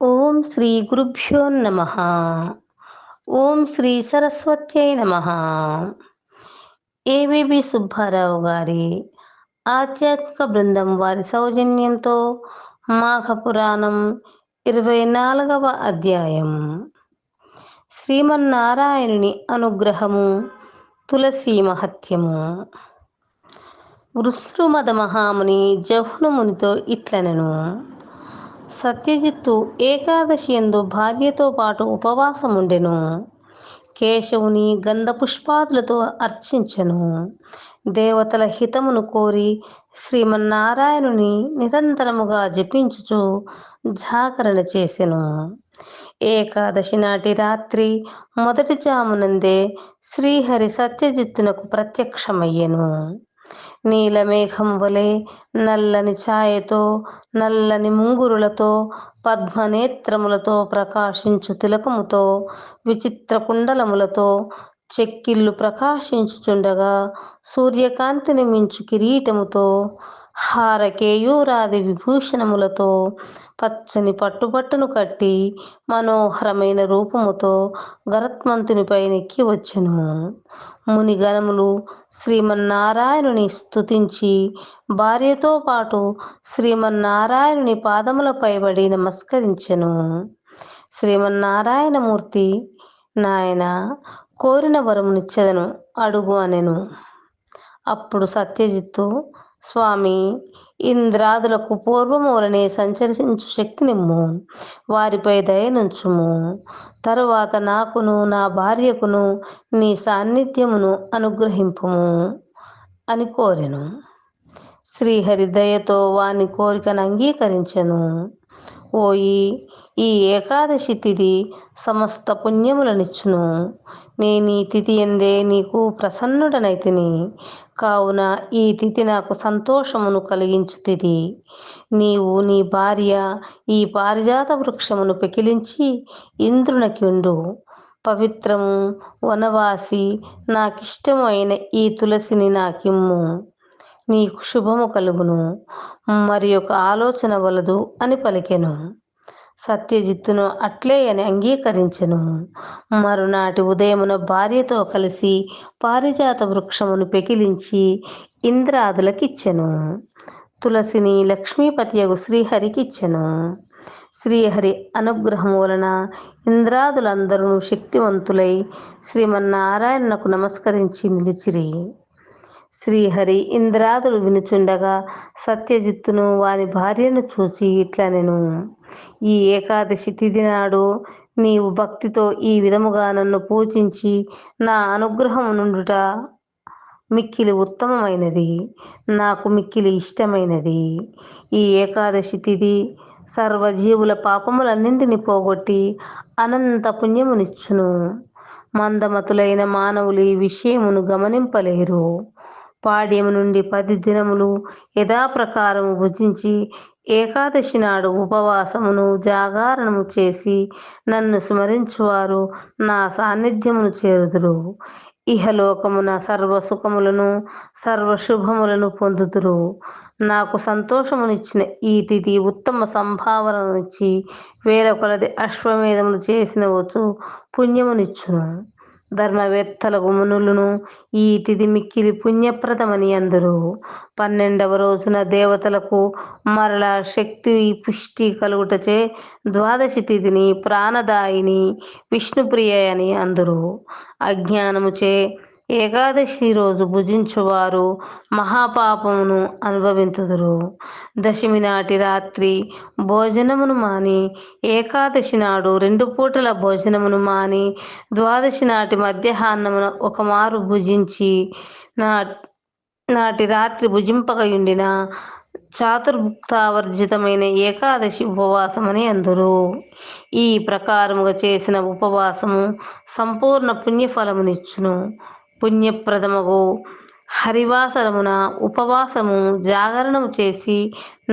ఓం శ్రీ గురుభ్యో నమః. ఓం శ్రీ సరస్వత్యై నమః. ఏవిబి సుబ్బారావు గారి ఆధ్యాత్మిక బృందం వారి సౌజన్యంతో మాఘపురాణం 24వ అధ్యాయం. శ్రీమన్నారాయణుని అనుగ్రహము, తులసీ మహత్యము. వృశ్రుమద మహాముని జహ్ను మునితో ఇట్లనెను: సత్యజిత్తు ఏకాదశి యందు భార్యతో పాటు ఉపవాసముండెను. కేశవుని గంధపుష్పాదులతో అర్చించెను. దేవతల హితమును కోరి శ్రీమన్నారాయణుని నిరంతరముగా జపించుచు జాగరణ చేసెను. ఏకాదశి నాటి రాత్రి మొదటి జామునందే శ్రీహరి సత్యజిత్తునకు ప్రత్యక్షమయ్యెను. నీలమేఘం వలె నల్లని ఛాయతో, నల్లని ముంగురులతో, పద్మనేత్రములతో, ప్రకాశించు తిలకముతో, విచిత్ర కుండలములతో చెక్కిళ్ళు ప్రకాశించుచుండగా, సూర్యకాంతిని మించు కిరీటముతో, హారకేయూరాది విభూషణములతో, పచ్చని పట్టుబట్టను కట్టి మనోహరమైన రూపముతో గరుత్మంతునిపై నెక్కి వచ్చెను. మునిగణములు శ్రీమన్నారాయణుని స్తుతించి భార్యతో పాటు శ్రీమన్నారాయణుని పాదములపై పడి నమస్కరించెను. శ్రీమన్నారాయణమూర్తి, నాయన, కోరిన వరమునిచ్చెదను, అడుగు అనెను. అప్పుడు సత్యజిత్తు, స్వామి, ఇంద్రాదులకు పూర్వము వలనే సంచరించు శక్తినిమ్ము, వారిపై దయనుంచుము. తరువాత నాకును నా భార్యకును నీ సాన్నిధ్యమును అనుగ్రహింపుము అని కోరెను. శ్రీహరి దయతో వాని కోరికను అంగీకరించెను. ఓయి, ఈ ఏకాదశి తిథి సమస్త పుణ్యములనిచ్చును. నేనీ తిథి యందే నీకు ప్రసన్నుడనైతిని. కావున ఈ తిథి నాకు సంతోషమును కలిగించు తిథి. నీవు నీ భార్య ఈ పారిజాత వృక్షమును పెకిలించి ఇంద్రునకిండు. పవిత్రము, వనవాసి, నాకిష్టము అయిన ఈ తులసిని నాకిమ్ము. నీకు శుభము కలుగును. మరి ఒక ఆలోచన వలదు అని పలికెను. సత్యజిత్తును అట్లే అని అంగీకరించెను. మరునాటి ఉదయమున భార్యతో కలిసి పారిజాత వృక్షమును పెకిలించి ఇంద్రాదులకిచ్చెను. తులసిని లక్ష్మీపతియగు శ్రీహరికిచ్చెను. శ్రీహరి అనుగ్రహము వలన ఇంద్రాదులందరూ శక్తివంతులై శ్రీమన్నారాయణునకు నమస్కరించి నిలిచిరి. శ్రీహరి ఇంద్రాదులు వినుచుండగా సత్యజిత్తును వాని భార్యను చూసి ఇట్లనెను: ఈ ఏకాదశి తిథి నాడు నీవు భక్తితో ఈ విధముగా నన్ను పూజించి నా అనుగ్రహము నుండుట మిక్కిలి ఉత్తమమైనది, నాకు మిక్కిలి ఇష్టమైనది. ఈ ఏకాదశి తిథి సర్వజీవుల పాపములన్నింటినీ పోగొట్టి అనంత పుణ్యమునిచ్చును. మందమతులైన మానవులు ఈ విషయమును గమనింపలేరు. పాడ్యము నుండి 10 దినములు యథాప్రకారము భుజించి ఏకాదశి నాడు ఉపవాసమును జాగరణము చేసి నన్ను స్మరించువారు నా సాన్నిధ్యమును చేరుదురు. ఇహలోకమున సర్వసుఖములను, సర్వశుభములను పొందుదురు. నాకు సంతోషమునిచ్చిన ఈ తిథి ఉత్తమ సంభావననిచ్చి వేల కొలది అశ్వమేధములు చేసినవచ్చు పుణ్యమునిచ్చును. ధర్మవేత్తలకు మునులను ఈ తిథి మిక్కిలి పుణ్యప్రదమని అందురు. 12వ రోజున దేవతలకు మరల శక్తి పుష్టి కలుగుటచే ద్వాదశి తిథిని ప్రాణదాయిని, విష్ణుప్రియ అని అందురు. అజ్ఞానముచే ఏకాదశి రోజు భుజించువారు మహాపాపమును అనుభవింతుదురు. దశమి నాటి రాత్రి భోజనమును మాని, ఏకాదశి నాడు 2 పూటల భోజనమును మాని, ద్వాదశి నాటి మధ్యాహ్నమున ఒకమారు భుజించి నాటి రాత్రి భుజింపకయుండిన చాతుర్భుక్తావర్జితమైన ఏకాదశి ఉపవాసమని అందురు. ఈ ప్రకారముగా చేసిన ఉపవాసము సంపూర్ణ పుణ్యఫలమునిచ్చును. పుణ్యప్రదమగు హరివాసరమున ఉపవాసము జాగరణము చేసి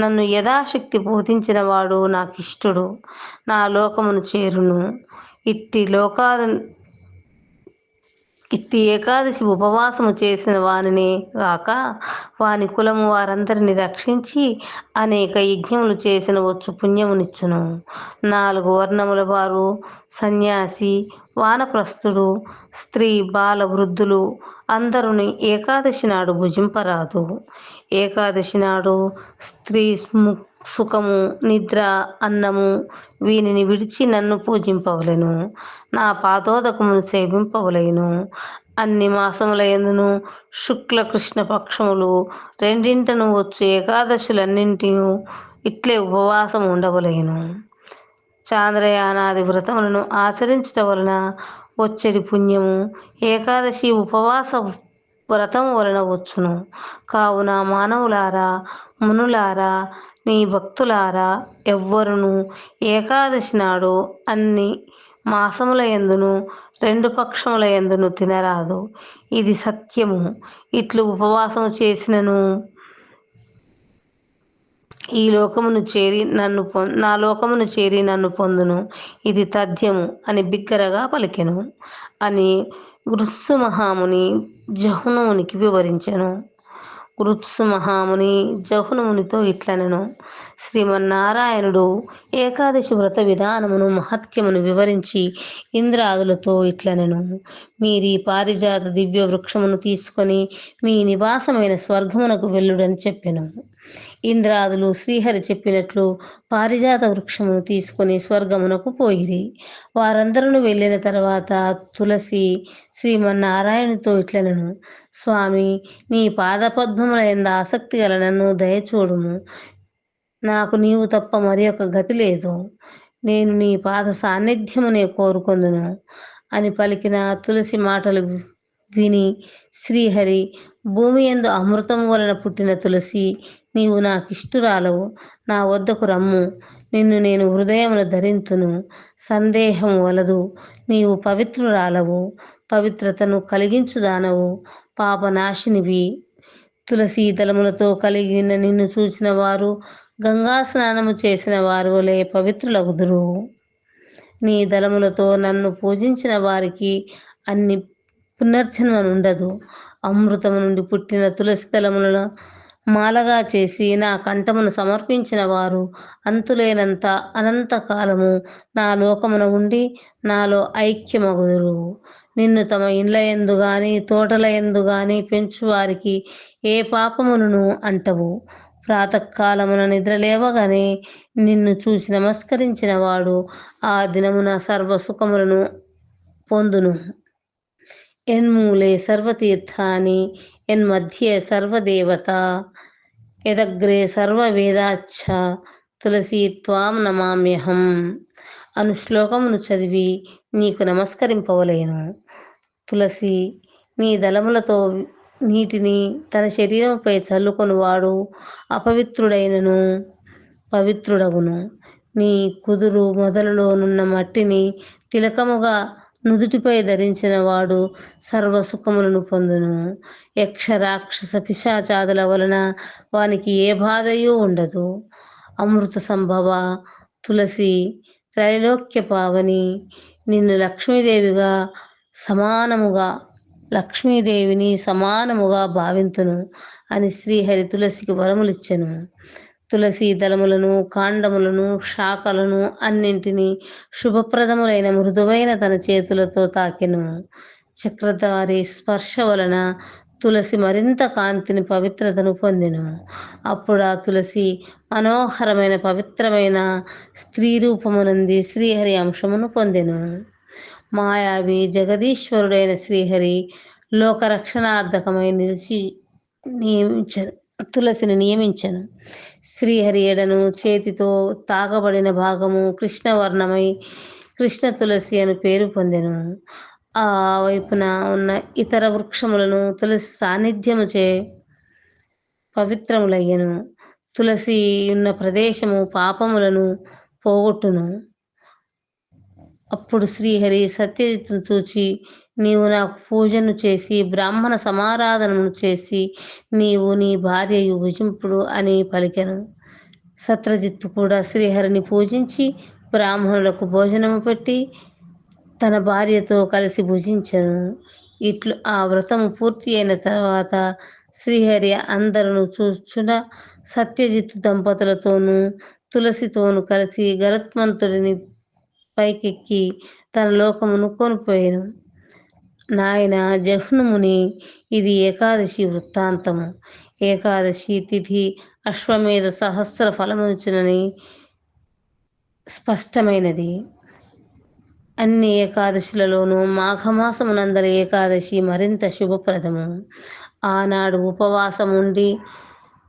నన్ను యథాశక్తి బోధించిన వాడు నాకిష్టుడు, నా లోకమును చేరును. ఇట్టి ఇట్టి ఏకాదశి ఉపవాసము చేసిన వానినే గాక వాని కులము వారందరిని రక్షించి అనేక యజ్ఞములు చేసిన వచ్చు పుణ్యమునిచ్చును. 4 వర్ణముల వారు, సన్యాసి, వానప్రస్థుడు, స్త్రీ, బాల, వృద్ధులు అందరుని ఏకాదశి నాడు భుజింపరాదు. ఏకాదశి నాడు స్త్రీ సుఖము, నిద్ర, అన్నము వీనిని విడిచి నన్ను పూజింపవలెను. నా పాదోదకమును సేవింపవలెను. అన్ని మాసముల యందును శుక్ల కృష్ణ పక్షములు రెండింటను వచ్చు ఏకాదశులన్నింటియు ఇట్లే ఉపవాసం ఉండవలెను. చాంద్రయానాది వ్రతములను ఆచరించుట వలన వచ్చెడి పుణ్యము ఏకాదశి ఉపవాస వ్రతము వలన వచ్చును. కావున మానవులారా, మునులారా, నీ భక్తులారా ఎవ్వరును ఏకాదశి నాడు అన్ని మాసముల యందును 2 పక్షముల యందును తినరాదు. ఇది సత్యము. ఇట్లు ఉపవాసము చేసినను ఈ లోకమును చేరి నా లోకమును చేరి నన్ను పొందును. ఇది తథ్యము అని బిగ్గరగా పలికెను అని గృత్సు మహాముని జహ్నుమునికి వివరించెను. గృత్సు మహాముని జహ్నుమునితో ఇట్లనెను: శ్రీమన్నారాయణుడు ఏకాదశి వ్రత విధానమును మహత్యమును వివరించి ఇంద్రాదులతో ఇట్లనెను: మీరీ పారిజాత దివ్య వృక్షమును తీసుకొని మీ నివాసమైన స్వర్గమునకు వెళ్ళుడని చెప్పెను. ఇంద్రాదులు శ్రీహరి చెప్పినట్లు పారిజాత వృక్షమును తీసుకొని స్వర్గమునకు పోయిరి. వారందరూ వెళ్ళిన తర్వాత తులసి శ్రీమన్నారాయణునితో ఇట్లనెను: స్వామి, నీ పాదపద్మముల యందు ఆసక్తి గల నన్ను దయచూడుము. నాకు నీవు తప్ప మరి ఒక గతి లేదు. నేను నీ పాద సాన్నిధ్యమునే కోరుకొందును అని పలికిన తులసి మాటలు విని శ్రీహరి: భూమి యందు అమృతము వలన పుట్టిన తులసి, నీవు నాకిష్టురాలవు. నా వద్దకు రమ్ము. నిన్ను నేను హృదయమున ధరింతును. సందేహం వలదు. నీవు పవిత్రురాలవు, పవిత్రతను కలిగించుదానవు, పాపనాశినివి. తులసీ దళములతో కలిగిన నిన్ను చూసిన వారు గంగా స్నానము చేసిన వారి వలె పవిత్రులగుదురు. నీ దళములతో నన్ను పూజించిన వారికి అన్ని పునర్జన్మనుండదు. అమృతము నుండి పుట్టిన తులసి దళములను మాలగా చేసి నా కంఠమును సమర్పించిన వారు అంతులేనంత అనంతకాలము నా లోకమున ఉండి నాలో ఐక్యమగుదురు. నిన్ను తమ ఇండ్లయందు గాని తోటలయందు గాని పెంచువారికి ఏ పాపములను అంటవు. ప్రాతకాలమున నిద్రలేవగానే నిన్ను చూసి నమస్కరించిన వాడు ఆ దినమున సర్వసుఖములను పొందును. ఎన్మూలే సర్వతీర్థాని ఎన్మధ్యే సర్వదేవతా యదగ్రే సర్వవేదాచ్చ తులసీ త్వాం నమామ్యహం అను శ్లోకమును చదివి నీకు నమస్కరింపవలేను. తులసి, నీ దళములతో నీటిని తన శరీరంపై చల్లుకొనువాడు అపవిత్రుడైనను పవిత్రుడగును. నీ కుదురు మొదలులోనున్న మట్టిని తిలకముగా నుదుటిపై ధరించిన వాడు సర్వసుఖములను పొందును. యక్ష రాక్షస పిశాచాదుల వలన వానికి ఏ బాధయూ ఉండదు. అమృత సంభవ తులసి, త్రైలోక్య పావని, నిన్ను లక్ష్మీదేవిని సమానముగా భావింతును అని శ్రీహరి తులసికి వరములిచ్చెను. తులసీ దళములను, కాండములను, శాఖలను అన్నింటినీ శుభప్రదములైన మృదువైన తన చేతులతో తాకెను. చక్రధారి స్పర్శ వలన తులసి మరింత కాంతిని, పవిత్రతను పొందెను. అప్పుడు ఆ తులసి మనోహరమైన పవిత్రమైన స్త్రీ రూపమునంది శ్రీహరి అంశమును పొందెను. మాయావి జగదీశ్వరుడైన శ్రీహరి లోకరక్షణార్థకమై తులసిని నియమించెను. శ్రీహరి ఎడను చేతితో తాకబడిన భాగము కృష్ణవర్ణమై కృష్ణ తులసి అను పేరు పొందెను. ఆ వైపున ఉన్న ఇతర వృక్షములను తులసి సాన్నిధ్యముచే పవిత్రములయ్యెను. తులసి ఉన్న ప్రదేశము పాపములను పోగొట్టును. అప్పుడు శ్రీహరి సత్యజిత్తును చూచి, నీవు నాకు పూజను చేసి బ్రాహ్మణ సమారాధనను చేసి నీవు నీ భార్యయు భుజింపుడు అని పలికెను. సత్రజిత్తు కూడా శ్రీహరిని పూజించి బ్రాహ్మణులకు భోజనము పెట్టి తన భార్యతో కలిసి భుజించెను. ఇట్లు ఆ వ్రతము పూర్తి అయిన తర్వాత శ్రీహరి అందరును చూచున సత్యజిత్ దంపతులతోనూ తులసితోనూ కలిసి గరుత్మంతుడిని పైకెక్కి తన లోకమును కొనిపోయెను. నాయన జహ్నుముని, ఇది ఏకాదశి వృత్తాంతము. ఏకాదశి తిథి అశ్వమేధ సహస్ర ఫలమునిచ్చునని స్పష్టమైనది. అన్ని ఏకాదశులలోనూ మాఘమాసమునందలి ఏకాదశి మరింత శుభప్రదము. ఆనాడు ఉపవాసముండి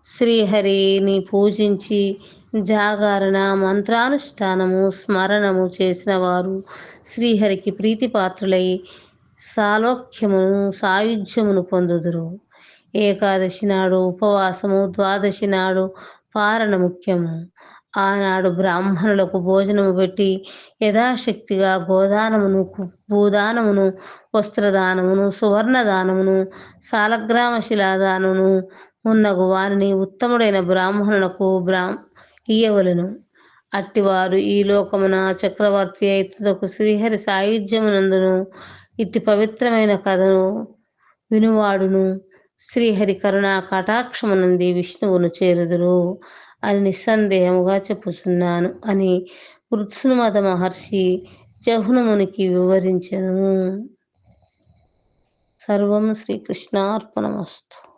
శ్రీహరిని పూజించి జాగరణ, మంత్రానుష్ఠానము, స్మరణము చేసిన వారు శ్రీహరికి ప్రీతిపాత్రులై సాలోక్యమును, సాయుధ్యమును పొందుదురు. ఏకాదశి నాడు ఉపవాసము, ద్వాదశి నాడు పారణ ముఖ్యము. ఆనాడు బ్రాహ్మణులకు భోజనము పెట్టి యథాశక్తిగా గోదానమును, భూదానమును, వస్త్రదానమును, సువర్ణదానమును, సాలగ్రామ శిలాదానమును మున్నగు వారిని ఉత్తముడైన బ్రాహ్మణులకు ఇయ్యవలెను. అట్టివారు ఈ లోకమున చక్రవర్తి అయితుదకు శ్రీహరి సాయుధ్యమునందును ఇట్టి పవిత్రమైన కథను వినువాడును శ్రీహరి కరుణా కటాక్షమునంది విష్ణువును చేరుదురు అని నిస్సందేహముగా చెప్పుచున్నాను అని వృత్సుమద మహర్షి జహ్నుమునికి వివరించెను. సర్వం శ్రీకృష్ణార్పణమస్తు.